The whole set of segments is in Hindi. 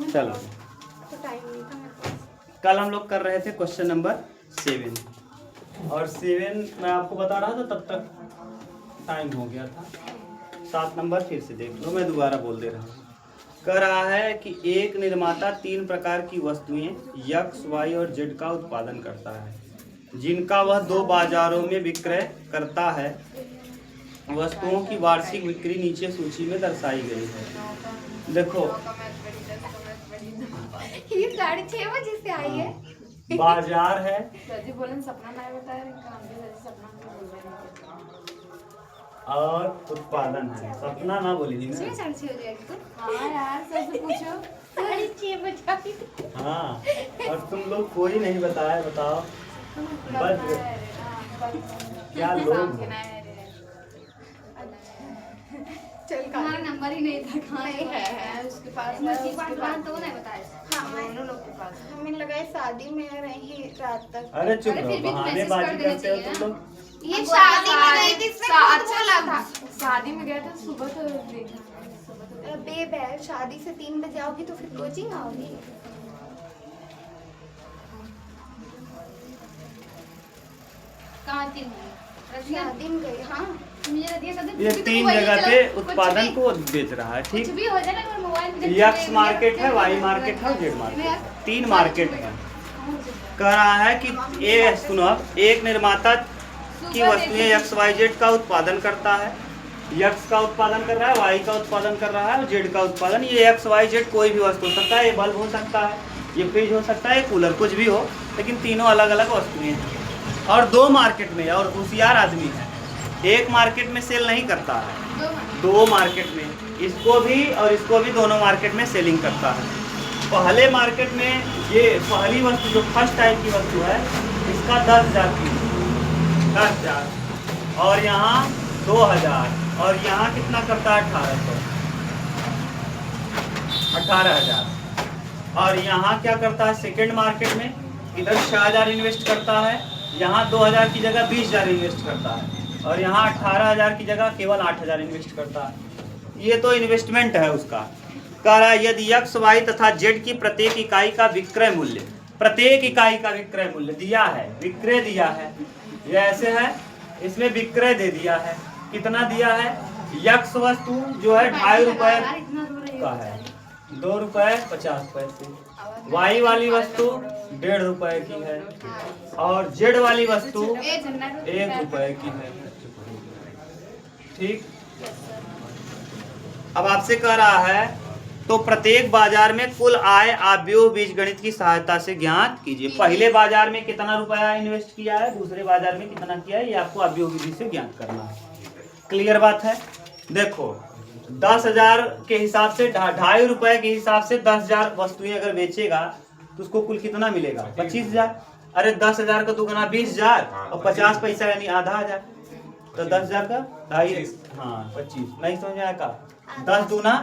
चलो, तो टाइम नहीं था मेरे पास। कल हम लोग कर रहे थे क्वेश्चन नंबर 7 और 7 मैं आपको बता रहा था, तब तक टाइम हो गया था। 7 नंबर फिर से देख लो, मैं दोबारा बोल दे रहा हूँ। कह रहा है कि एक निर्माता 3 प्रकार की वस्तुएं यक्स, वाई और जेड का उत्पादन करता है, जिनका वह 2 बाजारों में विक्रय करता है। वस्तुओं की वार्षिक बिक्री नीचे सूची में दर्शाई गई है। देखो, ये 6:30 बजे से आई है। बाजार है सपना नहीं बताया सपना और उत्पादन है। सपना ना बोली थी ना। 6:30 हो जाएगी तो। हाँ यार सर से पूछो 6:30 बजे। हाँ, और तुम लोग कोई नहीं बताया, बताओ बस क्या लोग हो? चल हमारा नंबर ही नहीं था। कहाँ नहीं है उसके पास उसके पास तो नहीं बताया। हाँ, दोनों लोग के पास हमें लगा है शादी में रही रात तक। अरे चुप अरे रहो, फिर भी तो बहानेबाजी मैसेज कर करते हो देना तुम लोग। ये शादी में गई थी, इसने खुद बोला था। शादी में गया था सुबह तो देखा सुबह तो बेब है, शादी से 3 बजे आओगी तो फिर कोचिंग आओगी। कहाँ थी शादी में गई। हाँ, मुझे रदिया कर दे। ये 3 जगह पे उत्पादन को बेच रहा है, कुछ ठीक। भी हो जाए ना अगर मोबाइल में यक्स मार्केट है, वाई मार्केट है और जेड मार्केट, 3 मार्केट है। कह रहा है कि ये सुनो, अब एक निर्माता की वस्तुएं यक्स, वाई, जेड का उत्पादन करता है। यक्स का उत्पादन कर रहा है, वाई का उत्पादन कर रहा है और जेड का उत्पादन। ये यक्स, वाई, जेड कोई भी वस्तु हो सकता है। ये बल्ब हो सकता है, ये फ्रिज हो सकता है, ये कूलर, कुछ भी हो, लेकिन तीनों अलग अलग वस्तुएं हैं। और 2 मार्केट में, और होशियार आदमी है, एक मार्केट में सेल नहीं करता है, 2 मार्केट में, इसको भी और इसको भी, दोनों मार्केट में सेलिंग करता है। पहले मार्केट में ये पहली वस्तु जो फर्स्ट टाइप की वस्तु है, इसका 10,000 की, 10,000, और यहाँ 2,000, और यहाँ कितना करता है 18,000। और यहाँ क्या करता है सेकेंड मार्केट में, इधर 6,000 इन्वेस्ट करता है, यहाँ 2,000 की जगह 20,000 इन्वेस्ट करता है, और यहाँ 18,000 की जगह केवल 8,000 इन्वेस्ट करता है। ये तो इन्वेस्टमेंट है उसका। कह रहा है यदि यक्स, वाई तथा जेड की प्रत्येक इकाई का विक्रय मूल्य, प्रत्येक इकाई का विक्रय मूल्य दिया है, विक्रय दिया है, ये ऐसे है, इसमें विक्रय दे दिया है। कितना दिया है? यक्स वस्तु जो है 2.5 रुपए का है, 2 रुपए 50 पैसे। वाई वाली वस्तु 1.5 रुपए की है, और जेड वाली वस्तु 1 रुपए की है, ठीक। अब आपसे कह रहा है तो प्रत्येक बाजार में कुल आय आव्यूह बीजगणित की सहायता से ज्ञात कीजिए। पहले बाजार में कितना रुपया इन्वेस्ट किया है, दूसरे बाजार में कितना किया है, ये आपको आव्यूह विधि से ज्ञात करना है। क्लियर बात है? देखो, 10,000 के हिसाब से, 2.5 रुपए के हिसाब से 10,000 वस्तुएं अगर बेचेगा तो उसको कुल कितना मिलेगा? 25,000। अरे 10,000 का दुगना 20,000 और 50 पैसा यानी आधा हजार, तो 10,000 का 2.5, हाँ 25। नहीं समझ आया का? 10 दूना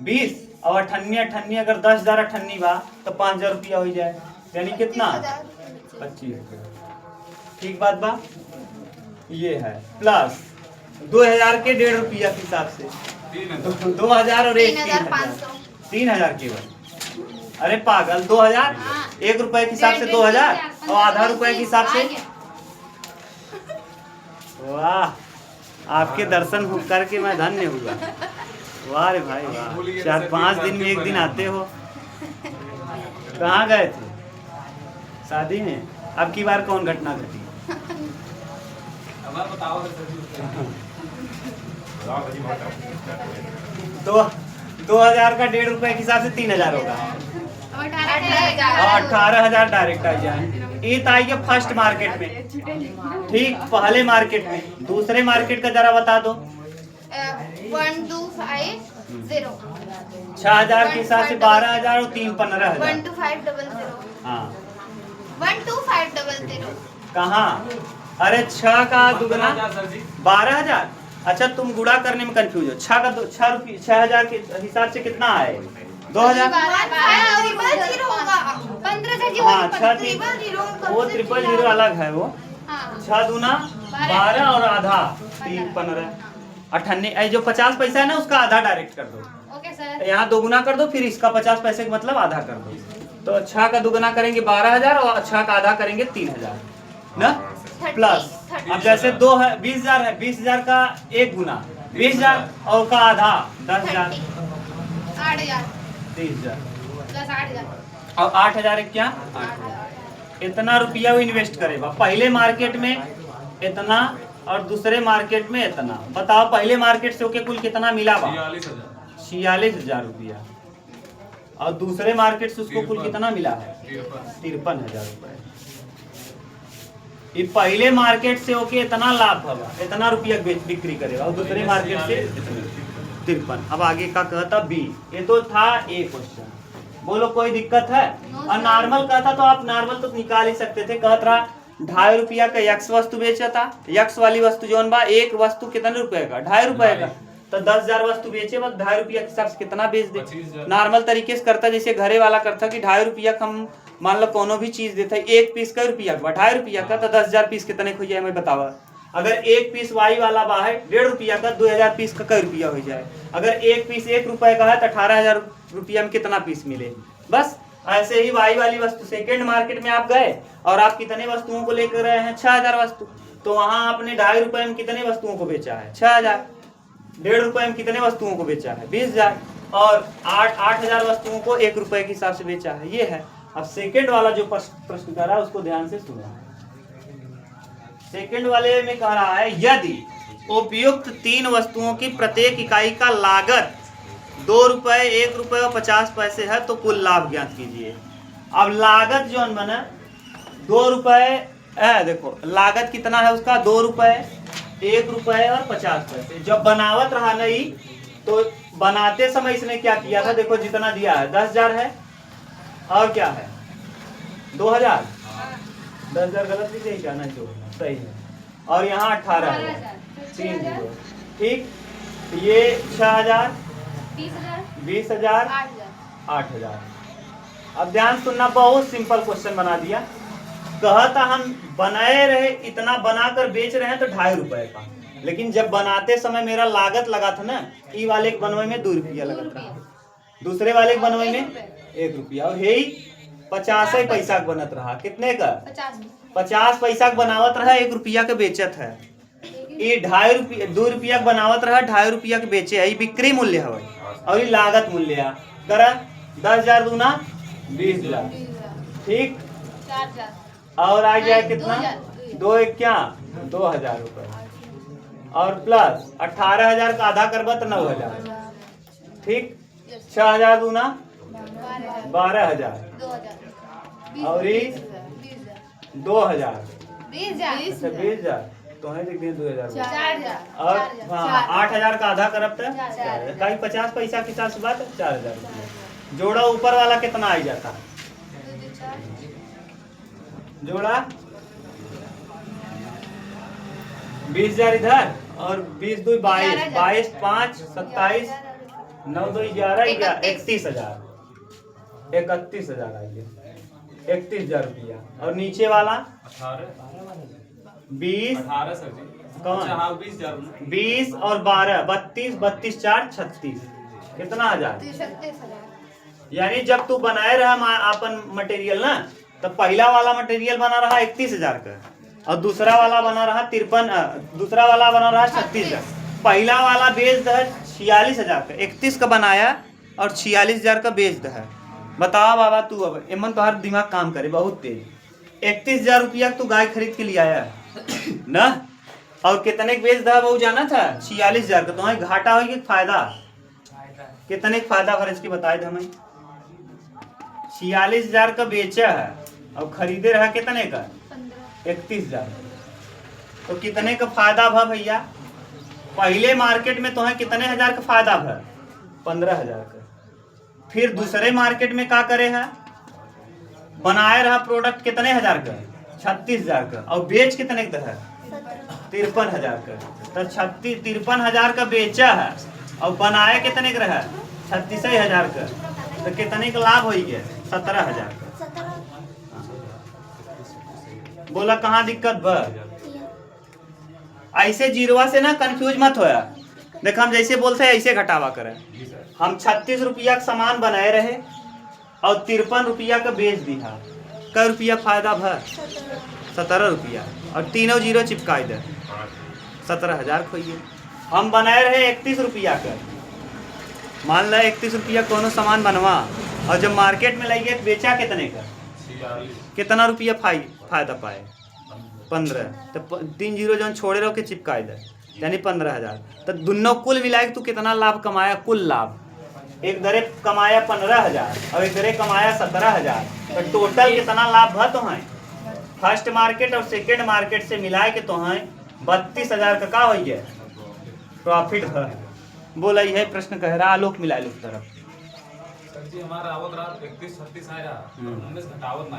20 और अठन्नी अगर 10,000 अठन्नी बा तो 5,000 रुपया हो जाए, यानी कितना? 25। ठीक बात बा? ये है प्लस 2,000 के 1.5 रुपया के हिसाब से 2,000 और 1 3,000 केवल। अरे पागल, 2,000 1 रुपए के हिसाब से 2,000 और आधा रुपए के हिसाब से। वाह, आपके दर्शन हो करके मैं धन्य हुआ। वाह रे भाई वाह, 4-5 दिन में 1 दिन आते हो। कहाँ गए थे? शादी में। अब की बार कौन घटना घटी? तो 2,000 का 1.5 रुपए के हिसाब से 3,000 होगा, और 18,000 डायरेक्ट आ जाए। ये तो आई है फर्स्ट मार्केट में, ठीक, पहले मार्केट में। दूसरे मार्केट का जरा बता दो। 1250 6,000 के हिसाब से 12,000 और 3 15,000। 12500। हाँ, 12500। कहाँ? अरे 6 का दुगना 12,000। अच्छा, तुम गुणा करने में कंफ्यूज हो। 6,000 के हिसाब से कितना आए? 2,000। हाँ, 6 वो 000 अलग है वो। 6 दूना 12 और आधा 3 15 अठन्नी। जो 50 पैसा है ना उसका आधा डायरेक्ट कर दो। Okay sir. यहाँ दोगुना कर दो, फिर इसका 50 पैसे का मतलब आधा कर दो। तो 6 का दुगुना करेंगे 12,000 और 6 का आधा करेंगे 3,000 ना, प्लस अब जैसे 2 है 20,000 है, 20,000 का एक गुना 20,000 और का आधा 10,000 8,000 30,000 प्लस 8,000 और 8,000 एक क्या 8,000। इतना रुपया वो इन्वेस्ट करेगा पहले मार्केट में इतना और दूसरे मार्केट में इतना। बताओ पहले मार्केट से होके कुल कितना मिला बा 46,000 रुपया और दूसरे मार्केट से उसको कुल कितना मिला है 53,000 रुपए। ये पहले मार्केट से होके इतना लाभ होगा, इतना रुपया बिक्री करेगा और दूसरे मार्केट से 53। अब आगे का कहता बी, ये तो था ए क्वेश्चन। बोलो कोई दिक्कत है? और नॉर्मल कहता तो आप नॉर्मल तो निकाल ही सकते थे। कहत रहा 2.5 रुपया का यक्स वस्तु बेचा था, यक्स वाली वस्तु जोन बा एक वस्तु कितने रुपए का 2.5 रुपए का, तो 10,000 वस्तु बेचे बस 2.5 रुपया के हिसाब से कितना बेच दे। नॉर्मल तरीके से करता जैसे घरे वाला करता कि 2.5 रुपया का हम मान लो कोनो भी चीज देता है, एक पीस का रुपया का 2.5 रुपया का, तो 10,000 पीस कितने हो जाए मैं बतावा। अगर एक पीस वाई वाला बा है 1.5 रुपया का, 2,000 पीस का कई रुपया हो जाए। अगर एक पीस 1 रुपए का है तो 18,000 रुपया में कितना पीस मिले। बस ऐसे ही वाई वाली वस्तु सेकेंड मार्केट में आप गए और आप कितने वस्तुओं को लेकर गए हैं 6,000 वस्तु, तो वहां आपने 2.5 रुपए में कितने वस्तुओं को बेचा है 6,000। 1.5 रुपए में कितने वस्तुओं को बेचा है 20,000 और 8,000 वस्तुओं को 1 रुपए के हिसाब से बेचा है। ये है। अब सेकेंड वाला जो प्रश्न कर रहा है उसको ध्यान से सुनो। सेकेंड वाले में कह रहा है यदि उपयुक्त 3 वस्तुओं की प्रत्येक इकाई का लागत 2 रुपए 1 रुपए और 50 पैसे है तो कुल लाभ ज्ञात कीजिए। अब लागत जो बना 2 रुपए है, देखो लागत कितना है उसका 2 रुपए 1 रुपए और 50 पैसे। जब बनावट रहा नहीं तो बनाते समय इसने क्या किया था, देखो जितना दिया है 10,000 है और क्या है 2,000। 10,000 गलत भी सही क्या नहीं सही है और यहाँ 18,000 3 0 ठीक। ये 6,000 20,000 8,000। अब ध्यान सुनना, बहुत सिंपल क्वेश्चन बना दिया। कहता हम बनाए रहे इतना बनाकर बेच रहे हैं तो 2.5 रुपए का, लेकिन जब बनाते समय मेरा लागत लगा था ना, ई वाले के बनवे में 2 रुपया लगा था, दूसरे वाले के बनवे में 1 रुपया और हे 50 पैसा का बनत रहा। कितने का 50 पैसा का बनावत रहा 1 रुपया के बेचत है। ये 2.5 रुपया 2 रुपया का बनावत रहा 2.5 रुपया के बेचे है। ये बिक्री मूल्य है और ये लागत मूल्य है। करा 10,000 दूना 20,000 ठीक। और आ गया कितना 2 1 क्या 2,000 रुपए और प्लस 18,000 का आधा करबा तो 9,000 ठीक। 6,000 दूना 12,000 और 2,000 20,000 तो है 2,000 और हाँ 8,000 का आधा करब तो 4,000 50 पैसा के हिसाब से बात 4,000 रुपया। जोड़ा ऊपर वाला कितना आ जाता जोड़ा 20,000 इधर और 20 2 22 22 5 27 9 2 11 31,000 31,000 आ गया 31,000 रुपया। और नीचे वाला 20 20 और 12 32 32 4 36 कितना 1,000। यानी जब तू बनाए रहा अपन मटेरियल ना, तो पहला वाला मटेरियल बना रहा 31,000 का और दूसरा वाला बना रहा 36,000। पहला वाला बेच है 46,000 का, 31 का बनाया और 46,000 का बेच है। बताओ बाबा तू अब एमन तो हर दिमाग काम करे बहुत तेज। 31,000 रुपया तू गाय खरीद के लिए आया ना और कितने बेच दे वो जाना था 46,000 का। तुम्हारी घाटा हो कि फायदा कितने फायदा खर्च के बताए थे हमें। 46,000 का बेचा है और खरीदे रहा कितने का 31,000। तो कितने का फायदा भा भैया। पहले मार्केट में तुम्हें कितने हजार का फायदा भा 15,000 का। फिर दूसरे मार्केट में क्या करे है बनाए रहा प्रोडक्ट कितने हजार का 36,000 का और बेच कितने का है 53,000 का। तो 53,000 का बेचा है और बनाए कितने का रहा 36,000 का। तो कितने का लाभ हो गया 17,000 का। बोला कहाँ दिक्कत बा। ऐसे जीरोवा से ना कंफ्यूज मत होया। देखो हम जैसे बोलते हैं ऐसे घटावा करें। हम 36 रुपया का सामान बनाए रहे और 53 रुपया का बेच दिया, कै रुपया फायदा भर? 17 रुपया, और तीनों जीरो चिपकाए दे 17,000 खोइए। हम बनाए रहे 31 रुपया का, मान लो 31 रुपया कोनो सामान बनवा, और जब मार्केट में लगे तो बेचा कितने का? कितना रुपया फायदा पाए? 15। तो 3 जीरो जो छोड़े रहो के चिपकाए दे, यानी 15,000। तो दोनों कुल मिलाए तू कितना लाभ कमाया? कुल लाभ एक दरे कमाया 15,000 और एक दरे कमाया 17,000, तो टोटल कितना लाभ भर तो है? फर्स्ट मार्केट और सेकेंड मार्केट से मिलाए के तो है 32,000 का हो गया प्रॉफिट भर। बोला है प्रश्न कह रहा आलोक मिला लो तरफ सर जी हमारा आवत रहा 31-36 आया, हमने घटावत ना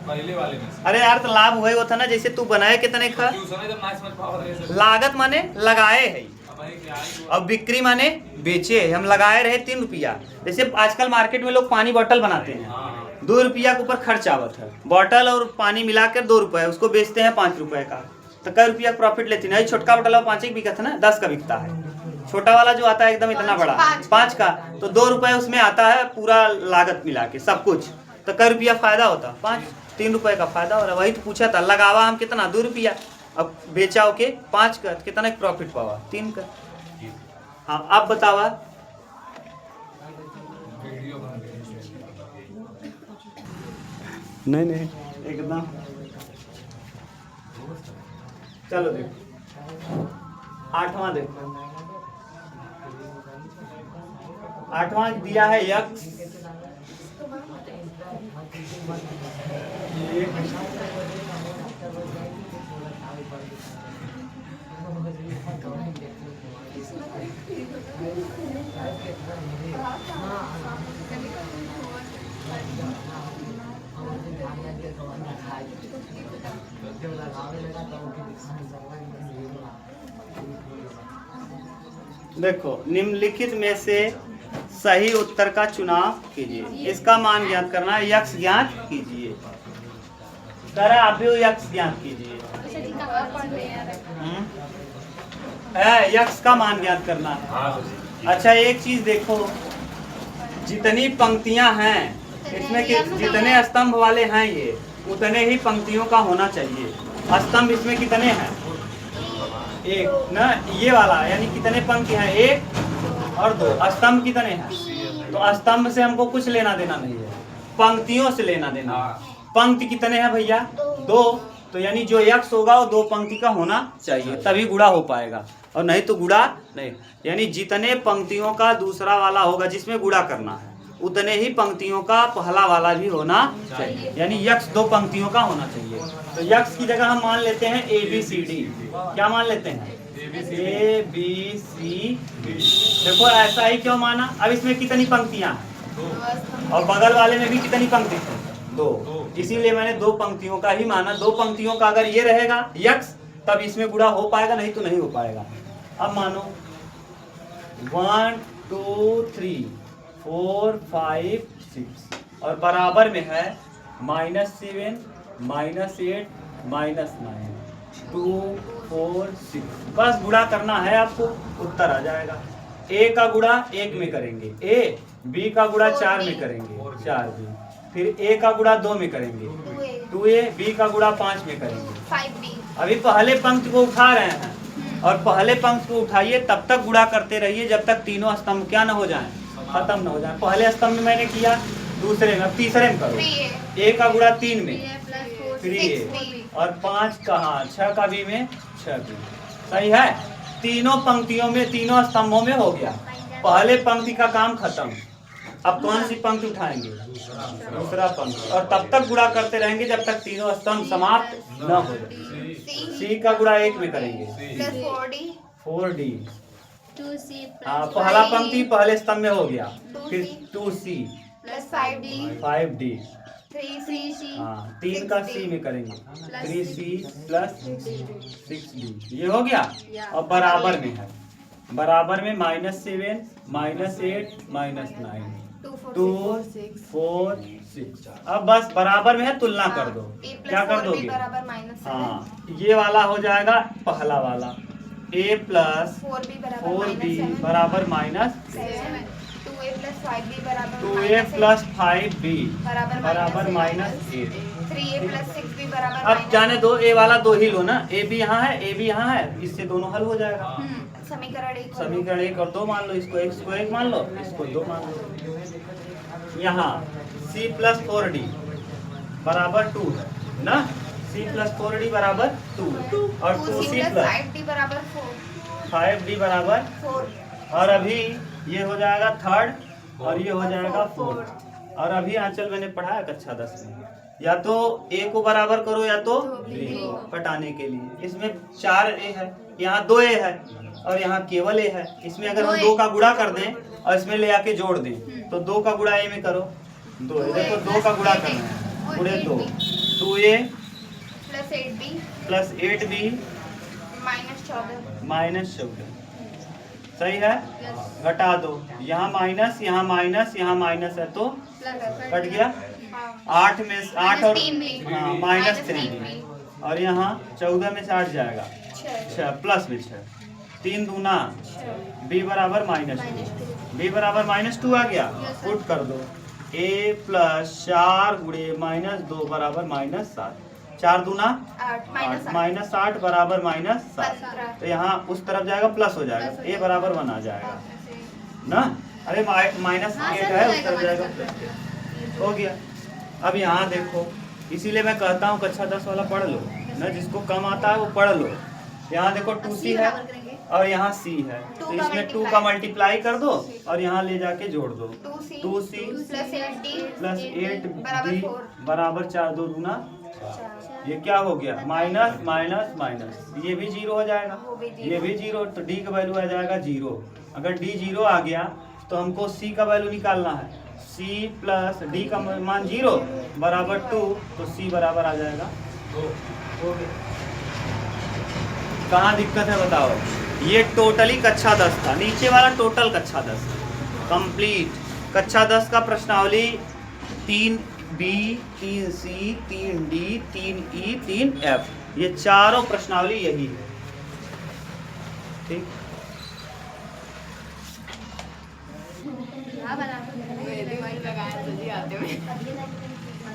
पहले वाले में। अरे यार तो लाभ हुए वो था ना, जैसे तू बनाए कितने का? क्यों समय जब ना समझ पाओ रहे सर। लागत माने लगाए है अब भाई क्या है और बिक्री माने बेचे। हम लगाए रहे 3 रुपया। जैसे आजकल मार्केट में लोग पानी बोतल बनाते हैं, हाँ 2 रुपया के ऊपर खर्च आवत है, बोतल और पानी मिलाकर 2 रुपये, उसको बेचते हैं 5 रुपये का, तो कै रुपया प्रॉफिट लेती है? छोटका बोतल 5 एक बिका था ना, 10 का बिकता है। छोटा वाला जो आता है एकदम इतना बड़ा 5 का, तो 2 रुपये उसमें आता है पूरा लागत मिला के सब कुछ, तो कै रुपया फायदा होता? 5, 3 रुपये का फायदा हो रहा। वही तो पूछा था, लगावा हम कितना? 2 रुपया, अब बेचा के 5 का, कितना प्रॉफिट पावा? 3 का। हाँ अब बतावा। वीडियो बन गई। नहीं एकदम। चलो देखो 8वां देखो, 8वां दिया है यक्स देखो निम्नलिखित में से सही उत्तर का चुनाव कीजिए। इसका मान ज्ञात करना है, यक्स ज्ञात कीजिए। करा आप भी यक्स ज्ञात कीजिए। यक्स का मान ज्ञात करना है। हाँ सर जी। अच्छा एक चीज देखो, जितनी पंक्तियां हैं इसमें जितने स्तंभ वाले हैं ये उतने ही पंक्तियों का होना चाहिए। स्तंभ इसमें कितने हैं? एक ना, ये वाला यानी कितने पंक्ति हैं? 1 और 2। स्तंभ कितने हैं? तो स्तंभ से हमको कुछ लेना देना नहीं है, पंक्तियों से लेना देना। पंक्ति कितने हैं भैया? 2। तो यानी जो यक्स होगा वो 2 पंक्ति का होना चाहिए, तभी गुणा हो पाएगा, और नहीं तो गुणा नहीं। यानी जितने पंक्तियों का दूसरा वाला होगा जिसमें गुणा करना है, उतने ही पंक्तियों का पहला वाला भी होना चाहिए। यानी यक्स 2 पंक्तियों का होना चाहिए। तो यक्स की जगह हम मान लेते हैं ABCD। क्या मान लेते हैं? ABCD। देखो ऐसा ही क्यों माना? अब इसमें कितनी पंक्तियां हैं और बगल वाले में भी कितनी पंक्ति है? 2। इसीलिए मैंने 2 पंक्तियों का ही माना। 2 पंक्तियों का अगर ये रहेगा यक्स तब इसमें गुणा हो पाएगा, नहीं तो नहीं हो पाएगा। अब मानो 1 2 3 4 5 6 और बराबर में है -7 -8 -9 2 4 6। बस गुणा करना है आपको, उत्तर आ जाएगा। A का गुणा 1 में करेंगे A, B का गुणा 4 में करेंगे 4B, फिर A का गुणा 2 में करेंगे 2A, B का गुणा 5 में करेंगे 5B। अभी पहले पंक्ति को उठा रहे हैं, और पहले पंक्ति को उठाइए तब तक गुणा करते रहिए जब तक तीनों स्तंभ क्या न हो जाएं, खत्म न हो जाए। पहले स्तंभ में मैंने किया, दूसरे में, अब तीसरे में करो। A का गुणा 3 में 3A, और 5 कहाँ 6 का B में 6B। सही है। तीनों पंक्तियों में, तीनों स्तंभों में हो गया। पहले पंक्ति का काम खत्म। अब कौन सी पंक्ति उठाएंगे? दूसरा पंक्ति, और तब तक गुणा करते रहेंगे जब तक तीनों स्तंभ समाप्त न हो जाए। C का गुणा 1 में करेंगे 4D। 2C हाँ पहला पंक्ति पहले स्तंभ में हो गया, फिर 2C 5D। 3C हाँ 3 का C में करेंगे 3C + 6D। ये हो गया। और बराबर में है, बराबर में -7 -8 -9 2 4 6। अब बस बराबर में है, तुलना कर दो। क्या कर दोगे? हाँ ये वाला हो जाएगा पहला वाला, ए प्लस 4b बराबर 4b -7 बराबर माइनस 7 2a प्लस 5b बराबर 2a प्लस 5b बराबर बराबर माइनस 8। 3a प्लस 6b बराबर अब जाने दो, ए वाला दो ही लो ना, ए भी यहाँ है, ए भी यहाँ है, इससे दोनों हल हो जाएगा। समीकरण 1 समीकरण 1 और 2 मान लो, इसको इसको 1 मान लो, इसको 2 मान लो। यहाँ c प्लस 4d बराबर 2 है ना, c प्लस 4d बराबर 2 और 2c प्लस 5d बराबर 5d बराबर 4 और अभी ये हो जाएगा थर्ड और ये हो जाएगा फोर्थ। और अभी आंचल मैंने पढ़ाया कक्षा 10 में, या तो a को बराबर करो या तो b को घटाने के लिए। इसमें 4 a है, यहाँ 2 a है और यहाँ केवल a है। इसमें अगर हम 2 का गुणा कर दें और इसमें ले आके जोड़ दें तो 2 का गुणा a में करो, 2 देखो 2 का गुणा करना है, गुणे 2 2a plus 8b plus 8b minus 14 सही है। घटा दो, यहाँ माइनस यहाँ माइनस यहाँ माइनस है तो कट गया। 8 में 8 और हाँ माइनस 3 और यहाँ 14 में से 8 जाएगा 6 प्लस में 6 3 दूना b बराबर -2 b बराबर -2 आ गया। पुट कर दो a प्लस 4 गुणे -2 बराबर -7 4 दूना 8 -8 बराबर -7 तो यहाँ उस तरफ जाएगा प्लस हो जाएगा, a बराबर 1 आ जाएगा ना। अरे -8 है उस तरफ जाएगा प्लस हो गया। अब यहाँ देखो, इसीलिए मैं कहता हूँ कक्षा 10 वाला पढ़ लो ना, जिसको कम आता है वो पढ़ लो। यहाँ देखो 2c है और यहाँ c है तो इसमें 2 का मल्टीप्लाई कर दो और यहाँ ले जाके जोड़ दो 2c प्लस 8d बराबर 4 2 दूना, ये क्या हो गया माइनस माइनस माइनस, ये भी 0 हो जाएगा, ये भी 0 तो d का वैल्यू आ जाएगा 0। अगर d 0 आ गया तो हमको c का वैल्यू निकालना है, c प्लस d का मान 0 बराबर 2 तो c बराबर आ जाएगा 2 हो गया। कहाँ दिक्कत है बताओ। ये टोटली कक्षा 10 था, नीचे वाला टोटल कक्षा 10 कंप्लीट। कक्षा 10 का प्रश्नावली 3b 3c 3d 3e 3f, ये चारों प्रश्नावली यही है। ठीक,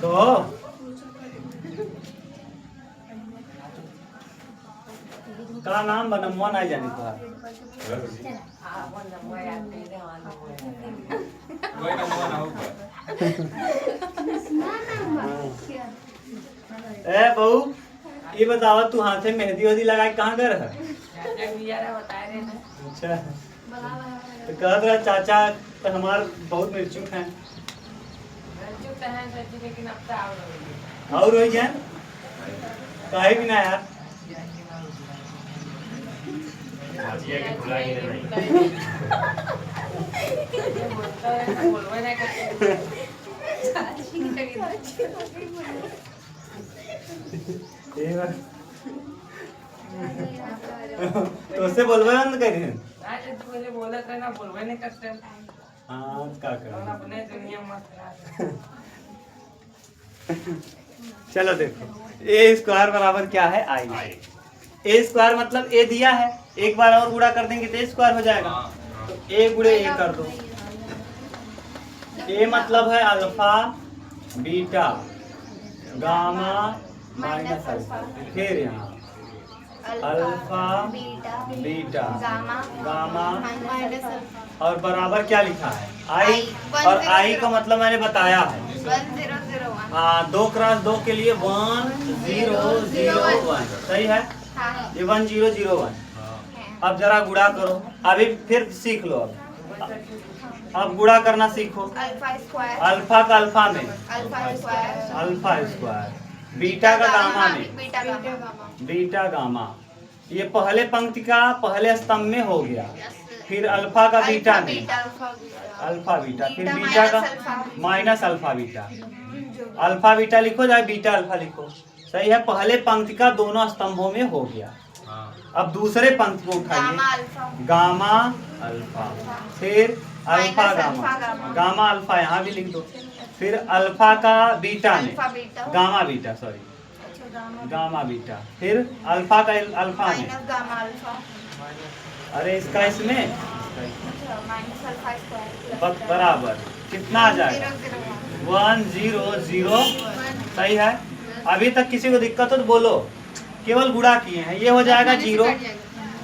तो का नाम बनमुआ नहीं जानी तो वही का मुआ ना ऊपर। ए बहू, ये बतावा तू हाथे मेहंदी वेहदी लगाए कहाँ गए है? अच्छा, तो कहत रहा चाचा तो हमार बहुत मिर्चुक है और हो जाए काहे भी ना यार। तो उससे बोलवा बंद कर दे। हाँ क्या कर, चलो देखो ए स्क्वायर बराबर क्या है आई। ए स्क्वायर मतलब ए दिया है, एक बार और गुणा कर देंगे तो ए स्क्वायर हो जाएगा, तो ए गुणे ए कर दो। ए मतलब है alpha beta gamma minus alpha, फिर यहाँ अल्फा बीटा गामा और बराबर क्या लिखा है आई, और आई का मतलब मैंने बताया है 1001। हाँ 2 क्रॉस 2 के लिए 1001 सही है, ये 1001। अब जरा गुणा करो, अभी फिर सीख लो। अब गुणा करना सीखो। अल्फा का अल्फा में अल्फा स्क्वायर, बीटा का गामा में बीटा गामा, ये पहले पंक्ति का पहले स्तंभ में हो गया, फिर अल्फा का बीटा में अल्फा बीटा, फिर बीटा का minus alpha beta, alpha beta लिखो चाहे बीटा अल्फा लिखो, सही है। पहले पंक्ति का दोनों स्तंभों में हो गया। अब दूसरे पंक्ति को उठाइए, गामा अल्फा, फिर अल्फा गामा, गामा अल्फा यहाँ भी लिख दो, फिर अल्फा का बीटा में gamma beta, sorry gamma beta, फिर अल्फा का अल्फा में अरे इसका इसमें अच्छा, माइनस अल्फा स्क्वायर बराबर कितना आ जाएगा 100 सही है। अभी तक किसी को दिक्कत हो तो बोलो, केवल गुणा किए हैं। ये हो जाएगा 0,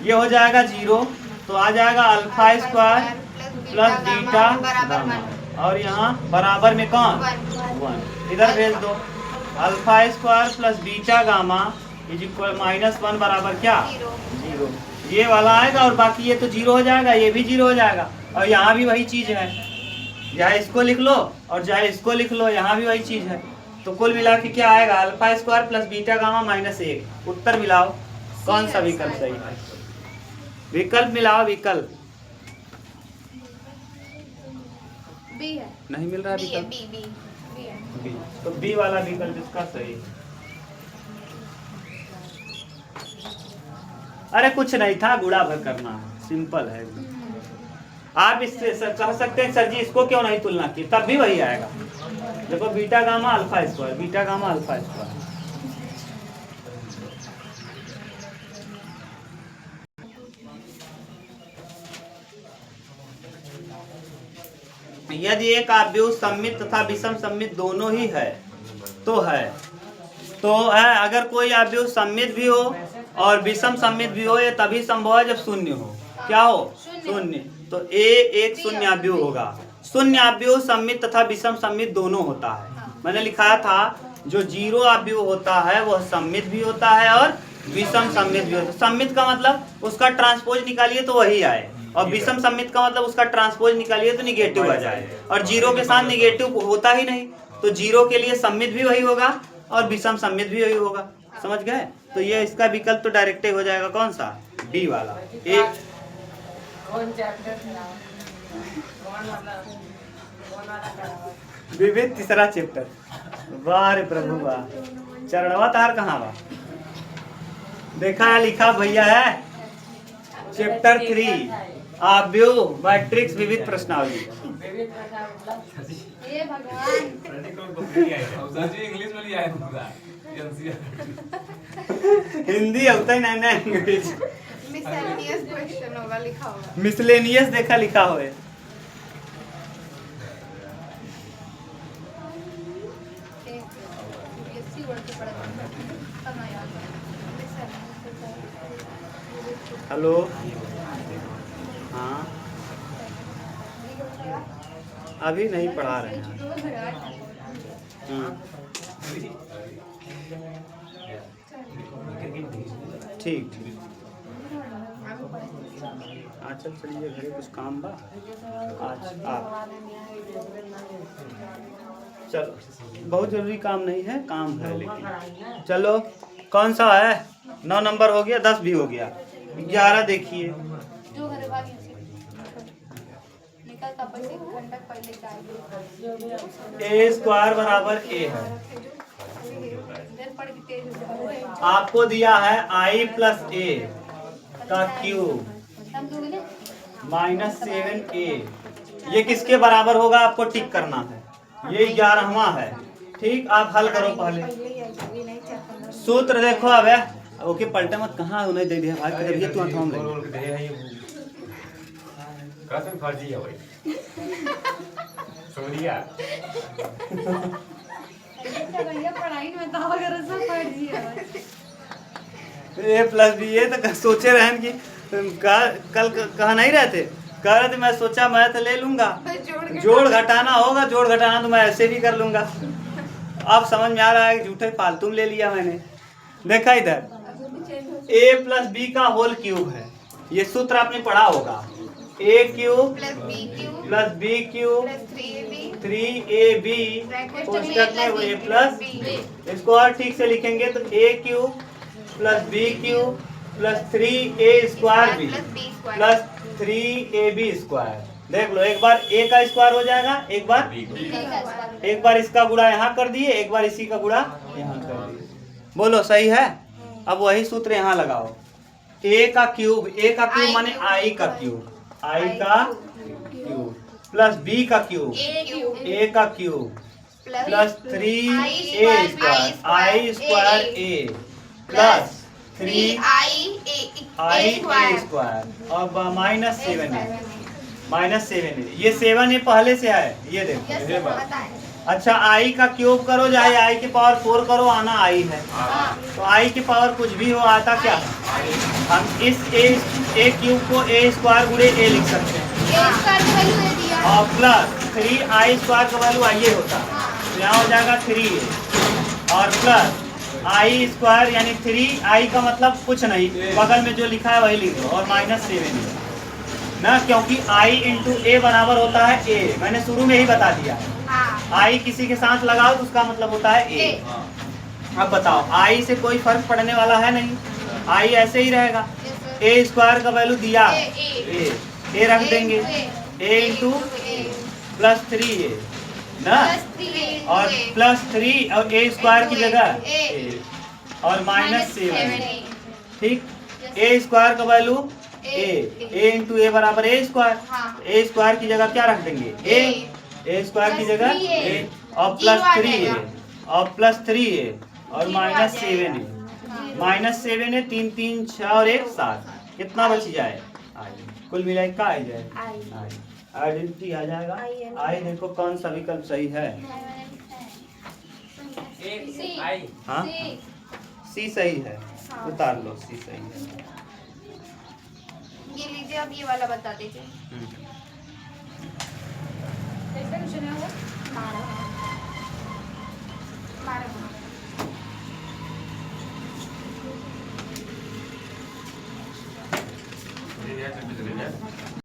ये हो जाएगा 0, तो आ जाएगा alpha square plus beta gamma, और यहाँ बराबर में कौन 1, इधर भेज दो। Alpha square plus beta gamma is equal -1 बराबर क्या 0। ये वाला आएगा और बाकी ये तो 0 हो जाएगा, ये भी 0 हो जाएगा, और यहाँ भी वही चीज़ है। चाहे इसको लिख लो और चाहे इसको लिख लो, यहाँ भी वही चीज़ है। तो कुल मिला के क्या आएगा, alpha square plus beta gamma -1। उत्तर मिलाओ, कौन सा विकल्प सही है? विकल्प मिलाओ, विकल्प बी है, नहीं मिल रहा बी है, विकल्प। बी बी बी है। बी, तो बी वाला विकल्प इसका सही है। अरे कुछ नहीं था, गुणा भर करना है, सिंपल है। आप इससे कह सकते हैं सर जी इसको क्यों नहीं तुलना की, तब भी वही आएगा। देखो beta gamma alpha square, beta gamma alpha square. यदि एक आव्यूह सममित तथा विषम सममित दोनों ही है तो है अगर कोई आव्यूह सममित भी हो और विषम सममित भी हो, ये तभी संभव है जब शून्य हो। क्या हो? शून्य। तो ए एक शून्य आव्यूह होगा। शून्य आव्यूह सममित तथा विषम सममित दोनों होता है। मैंने लिखा था जो 0 आव्यूह होता है वह सममित भी होता है और विषम सममित भी होता है। सममित का मतलब उसका ट्रांसपोज निकालिए तो वही आए, और विषम सममित का मतलब उसका ट्रांसपोज निकालिए तो निगेटिव आ जाए, और 0 के साथ निगेटिव होता ही नहीं, तो 0 के लिए सममित भी वही होगा और विषम सममित भी वही होगा। समझ गए? तो ये इसका विकल्प तो डायरेक्ट हो जाएगा, कौन सा? डी वाला। एक विविध तीसरा चैप्टर। वाह रे प्रभु वाह, चरणवा तार कहाँ बा? देखा है, लिखा भैया है चैप्टर 3 आव्यूह मैट्रिक्स विविध प्रश्नावली। हे भगवान, सर जी इंग्लिश में लिया है पूरा हिंदी होता ही नहीं ना, इंग्लिश मिसलेनियस क्वेश्चन होगा, लिखा होगा। मिसलेनियस देखा लिखा हो है। बीएससी वर्ड के पढ़ा था ना याद हेलो, हाँ अभी नहीं पढ़ा रहे हैं। ठीक ठीक, चल चलिए घरे, कुछ काम बा आज। आप चलो, बहुत जरूरी काम नहीं है, काम है लेकिन चलो। कौन सा है? 9 नंबर हो गया, 10 भी हो गया, 11 देखिए। जो घर भाग निकल का पहले घंटा पहले चाहिए। ए स्क्वायर बराबर ए है। इधर पढ़ के तेज हो जाए। आपको दिया है i प्लस ए का क्यूब हम दोगे ना -7a। ये किसके बराबर होगा आपको टिक करना है। ये 11वां है। ठीक, आप हल करो पहले। सूत्र देखो अब है। ओके पलटे मत, कहाँ उन्हें दे दिया भाई, जब ये तू थम ले। कसम फर्जी है भाई सोनिया। भैया पढ़ाई में तो अगर सब पढ़ दिया ए प्लस बी, ये तो सोचे रहन कि कल कहा नहीं रहते, कह रहे थे मैं सोचा मैथ ले लूंगा, जोड़ घटाना होगा, जोड़ घटाना तो मैं ऐसे भी कर लूंगा। अब समझ में आ रहा है कि झूठे फालतू में ले लिया मैंने। देखा इधर a प्लस बी का होल क्यूब है, ये सूत्र आपने पढ़ा होगा। a cube plus B cube 3ab कोष्टक में वो a प्लस, इसको और ठीक से लिखेंगे तो a cube plus B cube plus 3a square B plus 3ab square. देख लो, एक बार a का स्क्वायर हो जाएगा, एक बार इसका गुणा यहाँ कर दिए, एक बार इसी का गुणा यहाँ कर दिए। बोलो सही है? अब वही सूत्र यहाँ लगाओ। a का क्यूब माने i का क्यूब, i का क्यूब प्लस b का क्यूब, a का cube plus 3a square, i square a plus 3 I A square और माइनस 7 है, माइनस 7 है। ये 7 है पहले से है, ये देखो। यस पता है। अच्छा आई का क्यूब करो चाहे आई की पावर 4 करो, आना आई है। तो आई की पावर कुछ भी हो आता क्या है? हम इस ए क्यूब को ए स्क्वायर गुणे ए लिख सकते हैं ए स्क्वायर का वैल्यू दे दिया और प्लस 3 आई स्क्वायर का वैल्यू आई होता है, तो यहाँ हो जाएगा 3 और प्लस आई स्क्वायर यानी 3 आई का मतलब कुछ नहीं, बगल में जो लिखा है वही लिख दो और माइनस 7 ना, क्योंकि आई इंटू ए बराबर होता है ए, मैंने शुरू में ही बता दिया है। हाँ आई किसी के साथ लगाओ तो उसका मतलब होता है ए। अब बताओ आई से कोई फर्क पड़ने वाला है नहीं, आई ऐसे ही रहेगा। ए स्क्वायर का वैल्यू दिया है, ए रख देंगे, ए इंटू प्लस 3 ए ना, और प्लस 3 और ए स्क्वायर की जगह ए और माइनस 7। ठीक, ए स्क्वायर का वैल्यू ए इंटू ए बराबर ए स्क्वायर, ए स्क्वायर की जगह क्या रख देंगे ए स्क्वायर की जगह ए और प्लस 3 ए और प्लस 3 ए और माइनस 7 ए, माइनस 7 है, 3 3 6 और 1 7, कितना बच जाए आई, कुल मिलाकर क्या आ जाए आई, आइडेंटिटी आ जाएगा। आई देखो कौन सा विकल्प सही है? आई हाँ सी सही है, उतार लो सी सही है। ये लीजिए, अब ये वाला बता दीजिए। कैसा क्वेश्चन है वो? 12